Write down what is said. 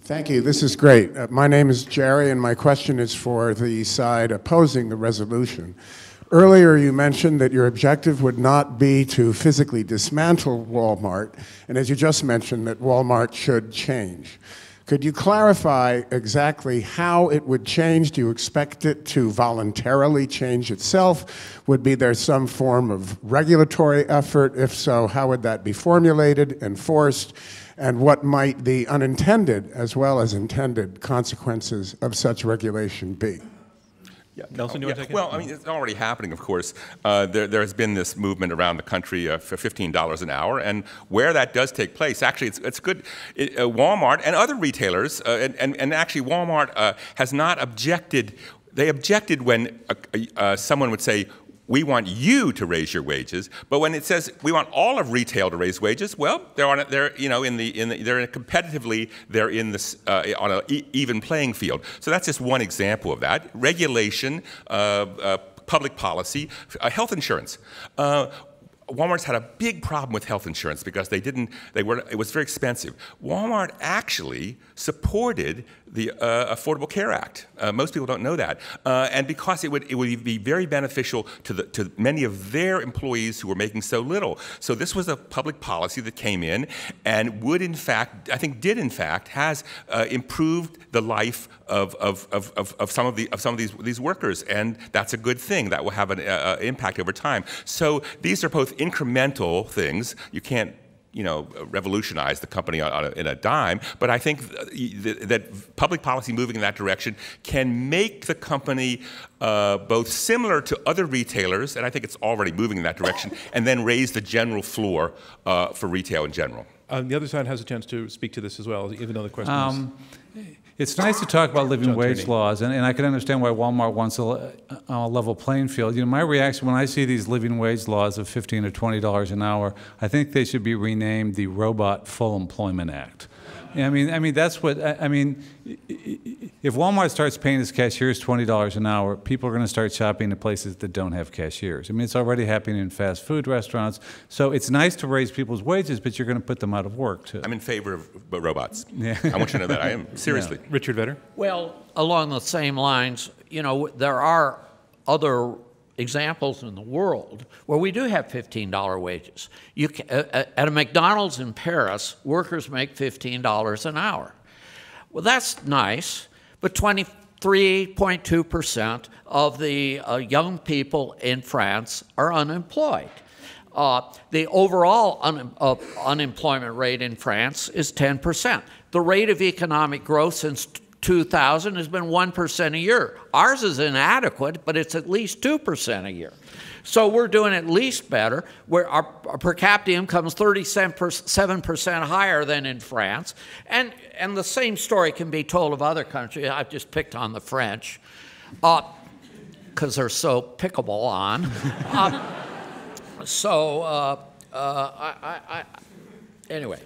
Thank you. This is great. My name is Jerry, and my question is for the side opposing the resolution. Earlier, you mentioned that your objective would not be to physically dismantle Walmart, and as you just mentioned, that Walmart should change. Could you clarify exactly how it would change? Do you expect it to voluntarily change itself? Would there some form of regulatory effort? If so, how would that be formulated, enforced? And what might the unintended as well as intended consequences of such regulation be? Yeah. Nelson, you want to take it? Well, I mean, it's already happening, of course. There has been this movement around the country for $15 an hour, and where that does take place, actually, it's good. Walmart and other retailers, and actually Walmart has not objected. They objected when someone would say, we want you to raise your wages, but when it says we want all of retail to raise wages, well, competitively they're in this on an even playing field. So that's just one example of that. Regulation, public policy, health insurance. Walmart's had a big problem with health insurance because it was very expensive. Walmart actually supported the Affordable Care Act. Most people don't know that. And because it would be very beneficial to many of their employees who were making so little. So this was a public policy that came in and would in fact, I think did in fact, has improved the life of some of these workers, and that's a good thing. That will have an impact over time. So these are both incremental things. You can't, revolutionize the company in a dime, but I think that public policy moving in that direction can make the company both similar to other retailers, and I think it's already moving in that direction, and then raise the general floor for retail in general. The other side has a chance to speak to this as well, even though the question is... It's nice to talk about living wage laws, and I can understand why Walmart wants a level playing field. My reaction when I see these living wage laws of $15 or $20 an hour, I think they should be renamed the Robot Full Employment Act. I mean, that's what, if Walmart starts paying its cashiers $20 an hour, people are going to start shopping at places that don't have cashiers. I mean, it's already happening in fast food restaurants. So it's nice to raise people's wages, but you're going to put them out of work, too. I'm in favor of robots. Yeah. I want you to know that. I am, seriously. Yeah. Richard Vedder? Well, along the same lines, there are other examples in the world where we do have $15 wages. At a McDonald's in Paris, workers make $15 an hour. Well, that's nice, but 23.2% of the young people in France are unemployed. The overall unemployment rate in France is 10%. The rate of economic growth since 2000 has been 1% a year. Ours is inadequate, but it's at least 2% a year. So we're doing at least better, where our per capita income is 37% higher than in France. And the same story can be told of other countries. I've just picked on the French because they're so pickable on. Anyway.